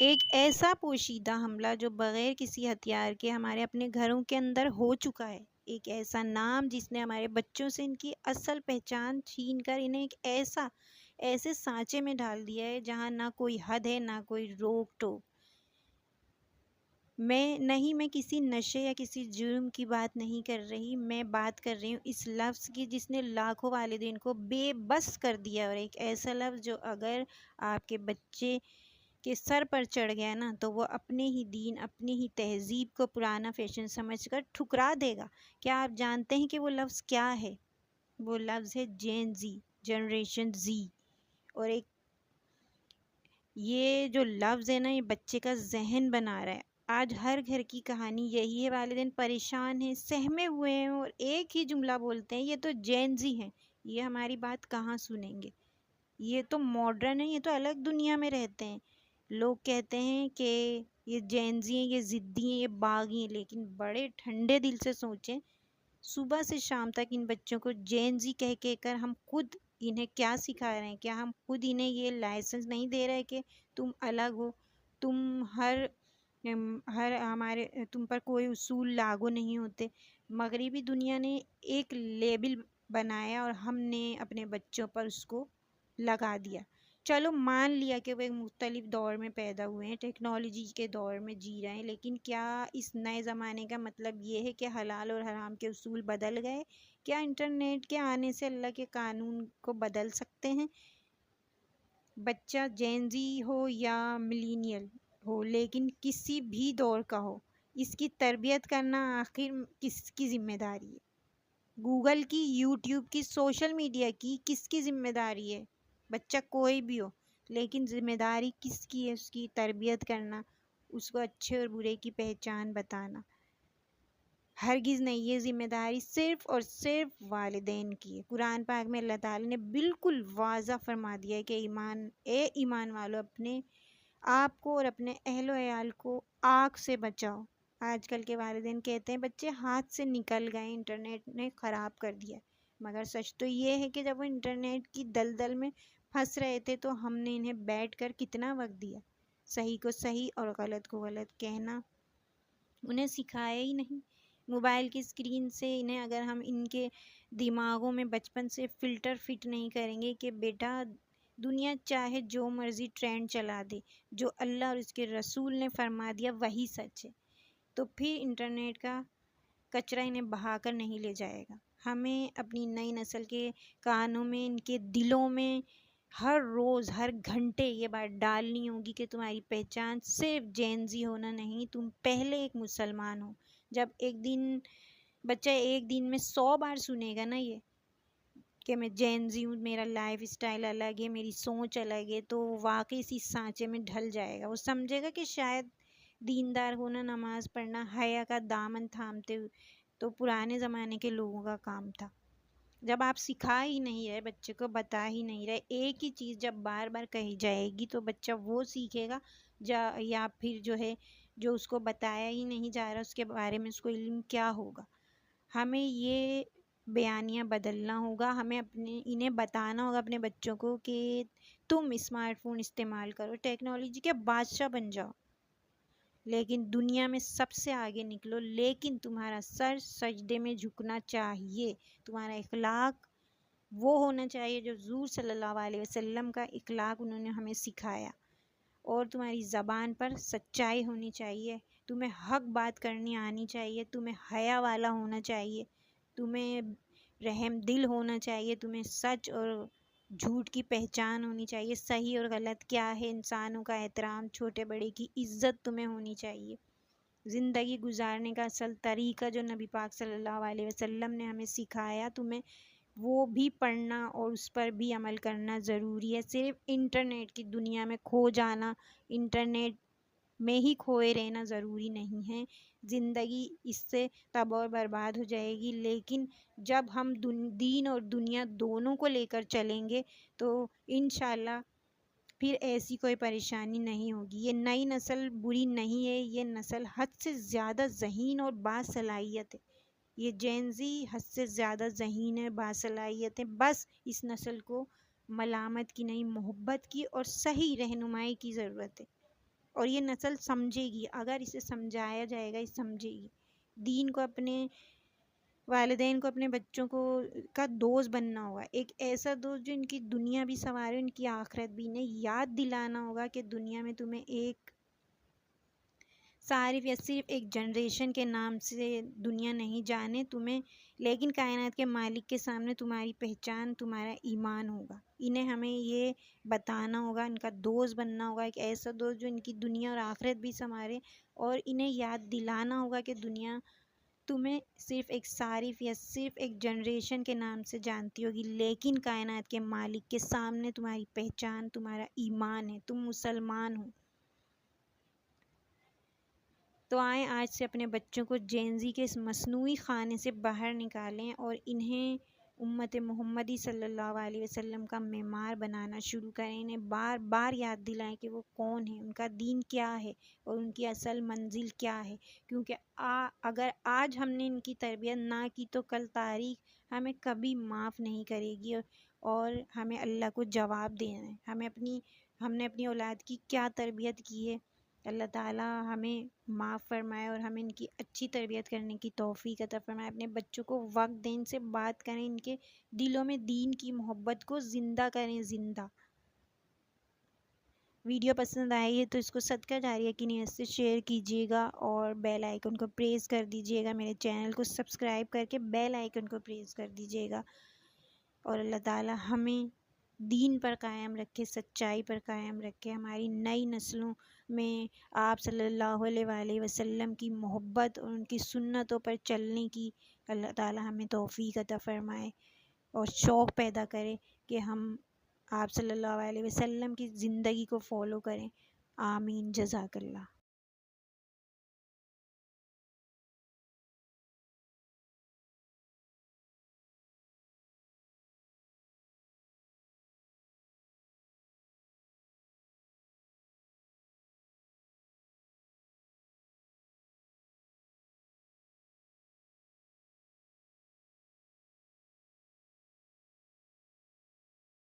ایک ایسا پوشیدہ حملہ جو بغیر کسی ہتھیار کے ہمارے اپنے گھروں کے اندر ہو چکا ہے، ایک ایسا نام جس نے ہمارے بچوں سے ان کی اصل پہچان چھین کر انہیں ایک ایسے سانچے میں ڈال دیا ہے جہاں نہ کوئی حد ہے نہ کوئی روک ٹوک۔ میں کسی نشے یا کسی جرم کی بات نہیں کر رہی، میں بات کر رہی ہوں اس لفظ کی جس نے لاکھوں والدین کو بے بس کر دیا، اور ایک ایسا لفظ جو اگر آپ کے بچے کے سر پر چڑھ گیا نا تو وہ اپنے ہی دین، اپنی ہی تہذیب کو پرانا فیشن سمجھ کر ٹھکرا دے گا۔ کیا آپ جانتے ہیں کہ وہ لفظ کیا ہے؟ وہ لفظ ہے جین زی، جنریشن زی۔ اور یہ جو لفظ ہے نا، یہ بچے کا ذہن بنا رہا ہے۔ آج ہر گھر کی کہانی یہی ہے، والدین پریشان ہیں، سہمے ہوئے ہیں اور ایک ہی جملہ بولتے ہیں، یہ تو جین زی ہیں، یہ ہماری بات کہاں سنیں گے، یہ تو ماڈرن ہے، یہ تو الگ دنیا میں رہتے ہیں۔ لوگ کہتے ہیں کہ یہ جین زی ہیں، یہ ضدی ہیں، یہ باغی ہیں، لیکن بڑے ٹھنڈے دل سے سوچیں، صبح سے شام تک ان بچوں کو جین زی کہہ کر ہم خود انہیں کیا سکھا رہے ہیں؟ کیا ہم خود انہیں یہ لائسنس نہیں دے رہے کہ تم الگ ہو، تم تم پر کوئی اصول لاگو نہیں ہوتے؟ مغربی دنیا نے ایک لیبل بنایا اور ہم نے اپنے بچوں پر اس کو لگا دیا۔ چلو مان لیا کہ وہ ایک مختلف دور میں پیدا ہوئے ہیں، ٹیکنالوجی کے دور میں جی رہے ہیں، لیکن کیا اس نئے زمانے کا مطلب یہ ہے کہ حلال اور حرام کے اصول بدل گئے؟ کیا انٹرنیٹ کے آنے سے اللہ کے قانون کو بدل سکتے ہیں؟ بچہ جین زی ہو یا ملینیل ہو، لیکن کسی بھی دور کا ہو، اس کی تربیت کرنا آخر کس کی ذمہ داری ہے؟ گوگل کی، یوٹیوب کی، سوشل میڈیا کی کس کی ذمہ داری ہے؟ بچہ کوئی بھی ہو، لیکن ذمہ داری کس کی ہے؟ اس کی تربیت کرنا، اس کو اچھے اور برے کی پہچان بتانا۔ ہرگز نہیں، یہ ذمہ داری صرف اور صرف والدین کی ہے۔ قرآن پاک میں اللہ تعالیٰ نے بالکل واضح فرما دیا ہے کہ ایمان والو، اپنے آپ کو اور اپنے اہل و عیال کو آگ سے بچاؤ۔ آج کل کے والدین کہتے ہیں بچے ہاتھ سے نکل گئے، انٹرنیٹ نے خراب کر دیا، مگر سچ تو یہ ہے کہ جب وہ انٹرنیٹ کی دلدل میں پھنس رہے تھے تو ہم نے انہیں بیٹھ کر کتنا وقت دیا، صحیح کو صحیح اور غلط کو غلط کہنا انہیں سکھایا ہی نہیں۔ موبائل کی اسکرین سے انہیں اگر ہم ان کے دماغوں میں بچپن سے فلٹر فٹ نہیں کریں گے کہ بیٹا دنیا چاہے جو مرضی ٹرینڈ چلا دے، جو اللہ اور اس کے رسول نے فرما دیا وہی سچ ہے، تو پھر انٹرنیٹ کا کچرا انہیں بہا کر نہیں لے جائے گا۔ ہمیں اپنی نئی نسل کے کانوں میں، ان کے دلوں میں ہر روز ہر گھنٹے یہ بات ڈالنی ہوگی کہ تمہاری پہچان صرف جین زی ہونا نہیں، تم پہلے ایک مسلمان ہو۔ جب بچہ ایک دن میں 100 بار سنے گا نا یہ کہ میں جین زی ہوں، میرا لائف اسٹائل الگ ہے، میری سوچ الگ ہے، تو واقعی اسی سانچے میں ڈھل جائے گا۔ وہ سمجھے گا کہ شاید دیندار ہونا، نماز پڑھنا، حیا کا دامن تھامتے تو پرانے زمانے کے لوگوں کا کام تھا۔ جب آپ سکھا ہی نہیں رہے، بچے کو بتا ہی نہیں رہے، ایک ہی چیز جب بار بار کہی جائے گی تو بچہ وہ سیکھے گا یا پھر جو اس کو بتایا ہی نہیں جا رہا اس کے بارے میں اس کو علم کیا ہوگا؟ ہمیں یہ بیانیہ بدلنا ہوگا، ہمیں انہیں بتانا ہوگا اپنے بچوں کو کہ تم اسمارٹ فون استعمال کرو، ٹیکنالوجی کے بادشاہ بن جاؤ، لیکن دنیا میں سب سے آگے نکلو، لیکن تمہارا سر سجدے میں جھکنا چاہیے، تمہارا اخلاق وہ ہونا چاہیے جو حضور صلی اللہ علیہ وسلم کا اخلاق انہوں نے ہمیں سکھایا، اور تمہاری زبان پر سچائی ہونی چاہیے، تمہیں حق بات کرنی آنی چاہیے، تمہیں حیا والا ہونا چاہیے، تمہیں رحم دل ہونا چاہیے، تمہیں سچ اور جھوٹ کی پہچان ہونی چاہیے، صحیح اور غلط کیا ہے، انسانوں کا احترام، چھوٹے بڑے کی عزت تمہیں ہونی چاہیے۔ زندگی گزارنے کا اصل طریقہ جو نبی پاک صلی اللہ علیہ وسلم نے ہمیں سکھایا، تمہیں وہ بھی پڑھنا اور اس پر بھی عمل کرنا ضروری ہے۔ صرف انٹرنیٹ کی دنیا میں کھو جانا، انٹرنیٹ میں ہی کھوئے رہنا ضروری نہیں ہے، زندگی اس سے تباہ اور برباد ہو جائے گی، لیکن جب ہم دین اور دنیا دونوں کو لے کر چلیں گے تو انشاءاللہ پھر ایسی کوئی پریشانی نہیں ہوگی۔ یہ نئی نسل بری نہیں ہے، یہ نسل حد سے زیادہ ذہین اور باصلاحیت ہے، یہ جین زی حد سے زیادہ ذہین ہے، باصلاحیت ہے، بس اس نسل کو ملامت کی نہیں، محبت کی اور صحیح رہنمائی کی ضرورت ہے۔ اور یہ نسل سمجھے گی، اگر اسے سمجھایا جائے گا یہ سمجھے گی۔ دین کو، اپنے والدین کو، اپنے بچوں کو کا دوست بننا ہوگا، ایک ایسا دوست جو ان کی دنیا بھی سنوارے، ان کی آخرت بھی۔ انہیں یاد دلانا ہوگا کہ دنیا میں تمہیں ایک صرف یا صرف ایک جنریشن کے نام سے دنیا نہیں جانے تمہیں، لیکن کائنات کے مالک کے سامنے تمہاری پہچان تمہارا ایمان ہوگا۔ انہیں ہمیں یہ بتانا ہوگا، ان کا دوست بننا ہوگا، ایک ایسا دوست جو ان کی دنیا اور آخرت بھی سنوارے، اور انہیں یاد دلانا ہوگا کہ دنیا تمہیں صرف ایک صارف یا صرف ایک جنریشن کے نام سے جانتی ہوگی، لیکن کائنات کے مالک کے سامنے تمہاری پہچان تمہارا ایمان ہے، تم مسلمان ہو۔ تو آئیں آج سے اپنے بچوں کو جینزی کے اس مصنوعی خانے سے باہر نکالیں اور انہیں امت محمدی صلی اللہ علیہ وسلم کا معمار بنانا شروع کریں۔ انہیں بار بار یاد دلائیں کہ وہ کون ہیں، ان کا دین کیا ہے اور ان کی اصل منزل کیا ہے، کیونکہ اگر آج ہم نے ان کی تربیت نہ کی تو کل تاریخ ہمیں کبھی معاف نہیں کرے گی، اور ہمیں اللہ کو جواب دینا ہے ہم نے اپنی اولاد کی کیا تربیت کی ہے۔ اللہ تعالیٰ ہمیں معاف فرمائے اور ہمیں ان کی اچھی تربیت کرنے کی توفیق عطا فرمائے۔ اپنے بچوں کو وقت دیں، ان سے بات کریں، ان کے دلوں میں دین کی محبت کو زندہ کریں، زندہ۔ ویڈیو پسند آئی ہے تو اس کو صدقہ جاریہ کی نیت سے شیئر کیجیے گا اور بیل آئیکن کو پریس کر دیجیے گا۔ میرے چینل کو سبسکرائب کر کے بیل آئیکن کو پریس کر دیجیے گا، اور اللہ تعالیٰ ہمیں دین پر قائم رکھے، سچائی پر قائم رکھے، ہماری نئی نسلوں میں آپ صلی اللہ علیہ وآلہ وسلم کی محبت اور ان کی سنتوں پر چلنے کی اللہ تعالیٰ ہمیں توفیق عطا فرمائے اور شوق پیدا کرے کہ ہم آپ صلی اللہ علیہ وسلم کی زندگی کو فالو کریں۔ آمین، جزاک اللہ۔